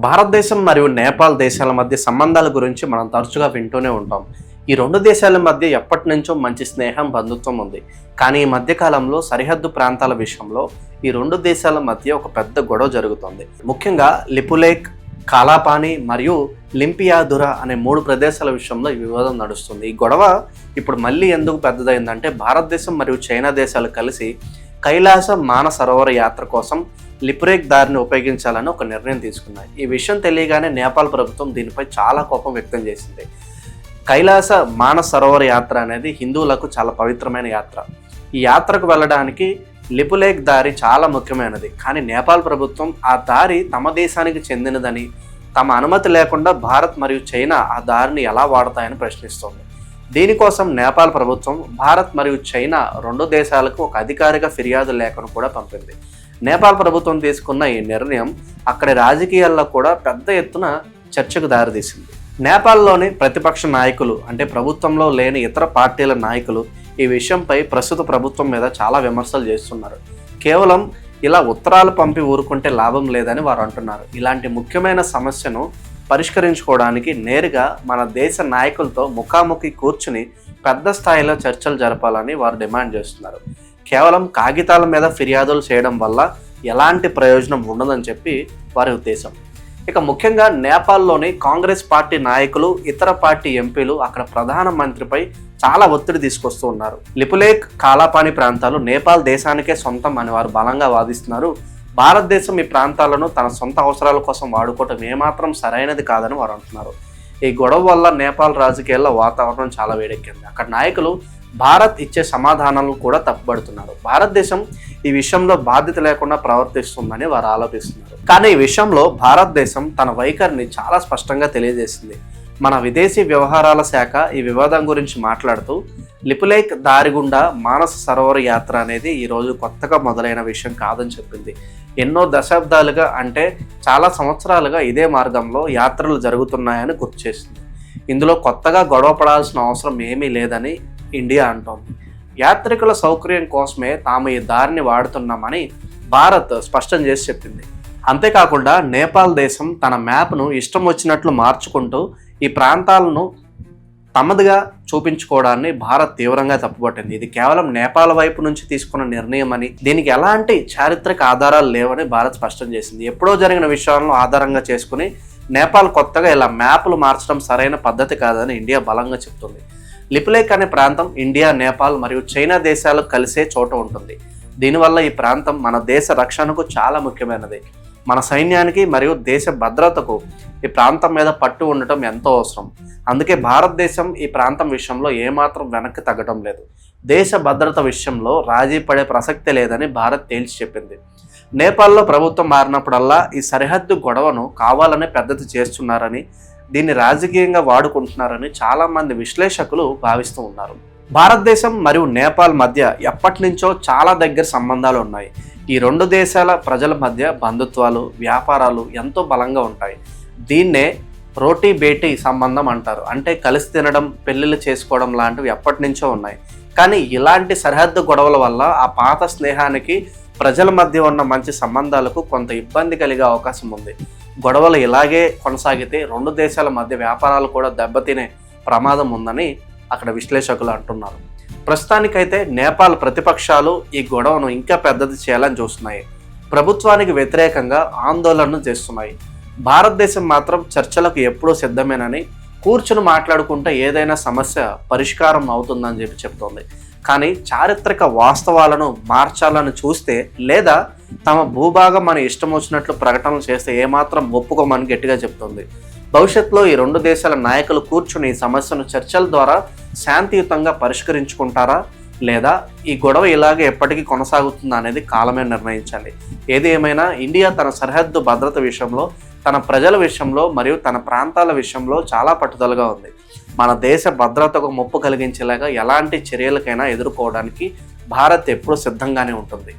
భారతదేశం మరియు నేపాల్ దేశాల మధ్య సంబంధాల గురించి మనం తరచుగా వింటూనే ఉంటాం. ఈ రెండు దేశాల మధ్య ఎప్పటి నుంచో మంచి స్నేహం, బంధుత్వం ఉంది. కానీ ఈ మధ్యకాలంలో సరిహద్దు ప్రాంతాల విషయంలో ఈ రెండు దేశాల మధ్య ఒక పెద్ద గొడవ జరుగుతుంది. ముఖ్యంగా లిపులేక్, కాలాపాని మరియు లింపియాదురా అనే 3 ప్రదేశాల విషయంలో ఈ వివాదం నడుస్తుంది. ఈ గొడవ ఇప్పుడు మళ్ళీ ఎందుకు పెద్దదైందంటే భారతదేశం మరియు చైనా దేశాలు కలిసి కైలాస మానసరోవర యాత్ర కోసం లిపులేక్ దారిని ఉపయోగించాలని ఒక నిర్ణయం తీసుకున్నాయి. ఈ విషయం తెలియగానే నేపాల్ ప్రభుత్వం దీనిపై చాలా కోపం వ్యక్తం చేసింది. కైలాస మానసరోవర యాత్ర అనేది హిందువులకు చాలా పవిత్రమైన యాత్ర. ఈ యాత్రకు వెళ్ళడానికి లిపులేక్ దారి చాలా ముఖ్యమైనది. కానీ నేపాల్ ప్రభుత్వం ఆ దారి తమ దేశానికి చెందినదని, తమ అనుమతి లేకుండా భారత్ మరియు చైనా ఆ దారిని ఎలా వాడతాయని ప్రశ్నిస్తోంది. దీనికోసం నేపాల్ ప్రభుత్వం భారత్ మరియు చైనా 2 దేశాలకు ఒక అధికారిక ఫిర్యాదు లేఖను కూడా పంపింది. నేపాల్ ప్రభుత్వం తీసుకున్న ఈ నిర్ణయం అక్కడి రాజకీయాల్లో కూడా పెద్ద ఎత్తున చర్చకు దారితీసింది. నేపాల్లోని ప్రతిపక్ష నాయకులు, అంటే ప్రభుత్వంలో లేని ఇతర పార్టీల నాయకులు ఈ విషయంపై ప్రస్తుత ప్రభుత్వం మీద చాలా విమర్శలు చేస్తున్నారు. కేవలం ఇలా ఉత్తరాలు పంపి ఊరుకుంటే లాభం లేదని వారు అంటున్నారు. ఇలాంటి ముఖ్యమైన సమస్యను పరిష్కరించుకోవడానికి నేరుగా మన దేశ నాయకులతో ముఖాముఖి కూర్చుని పెద్ద స్థాయిలో చర్చలు జరపాలని వారు డిమాండ్ చేస్తున్నారు. కేవలం కాగితాల మీద ఫిర్యాదులు చేయడం వల్ల ఎలాంటి ప్రయోజనం ఉండదని చెప్పి వారి ఉద్దేశం. ఇక ముఖ్యంగా నేపాల్లోని కాంగ్రెస్ పార్టీ నాయకులు, ఇతర పార్టీ ఎంపీలు అక్కడ ప్రధానమంత్రిపై చాలా ఒత్తిడి తీసుకొస్తూ ఉన్నారు. లిపులేక్, కాలాపాని ప్రాంతాలు నేపాల్ దేశానికే సొంతం అని వారు బలంగా వాదిస్తున్నారు. భారతదేశం ఈ ప్రాంతాలను తన సొంత అవసరాల కోసం వాడుకోవటం ఏమాత్రం సరైనది కాదని వారు అంటున్నారు. ఈ గొడవ వల్ల నేపాల్ రాజకీయాల్లో వాతావరణం చాలా వేడెక్కింది. అక్కడ నాయకులు భారత్ ఇచ్చే సమాధానాలను కూడా తప్పుపడుతున్నారు. భారతదేశం ఈ విషయంలో బాధ్యత లేకుండా ప్రవర్తిస్తుందని వారు ఆరోపిస్తున్నారు. కానీ ఈ విషయంలో భారతదేశం తన వైఖరిని చాలా స్పష్టంగా తెలియజేసింది. మన విదేశీ వ్యవహారాల శాఖ ఈ వివాదం గురించి మాట్లాడుతూ లిపులేక్ దారి గుండా మానస సరోవర యాత్ర అనేది ఈరోజు కొత్తగా మొదలైన విషయం కాదని చెప్పింది. ఎన్నో దశాబ్దాలుగా, అంటే చాలా సంవత్సరాలుగా ఇదే మార్గంలో యాత్రలు జరుగుతున్నాయని గుర్తు చేసింది. ఇందులో కొత్తగా గొడవ పడాల్సిన అవసరం ఏమీ లేదని ఇండియా అంటోంది. యాత్రికుల సౌకర్యం కోసమే తాము ఈ దారిని వాడుతున్నామని భారత్ స్పష్టం చేసి చెప్పింది. అంతేకాకుండా నేపాల్ దేశం తన మ్యాప్ను ఇష్టం వచ్చినట్లు మార్చుకుంటూ ఈ ప్రాంతాలను తమదిగా చూపించుకోవడాన్ని భారత్ తీవ్రంగా తప్పుపట్టింది. ఇది కేవలం నేపాల్ వైపు నుంచి తీసుకున్న నిర్ణయం అని, దీనికి ఎలాంటి చారిత్రక ఆధారాలు లేవని భారత్ స్పష్టం చేసింది. ఎప్పుడో జరిగిన విషయాలను ఆధారంగా చేసుకుని నేపాల్ కొత్తగా ఇలా మ్యాప్లు మార్చడం సరైన పద్ధతి కాదని ఇండియా బలంగా చెప్తుంది. లిపులేక్ అనే ప్రాంతం ఇండియా, నేపాల్ మరియు చైనా దేశాలు కలిసే చోట ఉంటుంది. దీనివల్ల ఈ ప్రాంతం మన దేశ రక్షణకు చాలా ముఖ్యమైనది. మన సైన్యానికి మరియు దేశ భద్రతకు ఈ ప్రాంతం మీద పట్టు ఉండటం ఎంతో అవసరం. అందుకే భారతదేశం ఈ ప్రాంతం విషయంలో ఏమాత్రం వెనక్కి తగ్గడం లేదు. దేశ భద్రత విషయంలో రాజీ పడే ప్రసక్తే లేదని భారత్ తేల్చి చెప్పింది. నేపాల్లో ప్రభుత్వం మారినప్పుడల్లా ఈ సరిహద్దు గొడవను కావాలనే పెద్దది చేస్తున్నారని, దీన్ని రాజకీయంగా వాడుకుంటున్నారని చాలామంది విశ్లేషకులు భావిస్తూ ఉన్నారు. భారతదేశం మరియు నేపాల్ మధ్య ఎప్పటి నుంచో చాలా దగ్గర సంబంధాలు ఉన్నాయి. ఈ 2 దేశాల ప్రజల మధ్య బంధుత్వాలు, వ్యాపారాలు ఎంతో బలంగా ఉంటాయి. దీన్నే రోటీ బేటీ సంబంధం అంటారు. అంటే కలిసి తినడం, పెళ్లిళ్ళు చేసుకోవడం లాంటివి ఎప్పటి నుంచో ఉన్నాయి. కానీ ఇలాంటి సరిహద్దు గొడవల వల్ల ఆ పాత స్నేహానికి, ప్రజల మధ్య ఉన్న మంచి సంబంధాలకు కొంత ఇబ్బంది కలిగే అవకాశం ఉంది. గొడవలు ఇలాగే కొనసాగితే 2 దేశాల మధ్య వ్యాపారాలు కూడా దెబ్బతినే ప్రమాదం ఉందని అక్కడ విశ్లేషకులు అంటున్నారు. ప్రస్తుతానికైతే నేపాల్ ప్రతిపక్షాలు ఈ గొడవను ఇంకా పెద్దది చేయాలని చూస్తున్నాయి. ప్రభుత్వానికి వ్యతిరేకంగా ఆందోళనలు చేస్తున్నాయి. భారతదేశం మాత్రం చర్చలకు ఎప్పుడూ సిద్ధమేనని, కూర్చుని మాట్లాడుకుంటే ఏదైనా సమస్య పరిష్కారం అవుతుందని చెప్తోంది. కానీ చారిత్రక వాస్తవాలను మార్చాలని చూస్తే, లేదా తమ భూభాగం మన ఇష్టం వచ్చినట్లు ప్రకటనలు చేస్తే ఏమాత్రం ఒప్పుకోమని గట్టిగా చెప్తోంది. భవిష్యత్తులో ఈ 2 దేశాల నాయకులు కూర్చుని ఈ సమస్యను చర్చల ద్వారా శాంతియుతంగా పరిష్కరించుకుంటారా, లేదా ఈ గొడవ ఇలాగే ఎప్పటికీ కొనసాగుతుందా అనేది కాలమే నిర్ణయించాలి. ఏది ఏమైనా ఇండియా తన సరిహద్దు భద్రత విషయంలో, తన ప్రజల విషయంలో మరియు తన ప్రాంతాల విషయంలో చాలా పట్టుదలగా ఉంది. మన దేశ భద్రతకు ముప్పు కలిగించేలాగా ఎలాంటి చర్యలకైనా ఎదుర్కోవడానికి భారత్ ఎప్పుడూ సిద్ధంగానే ఉంటుంది.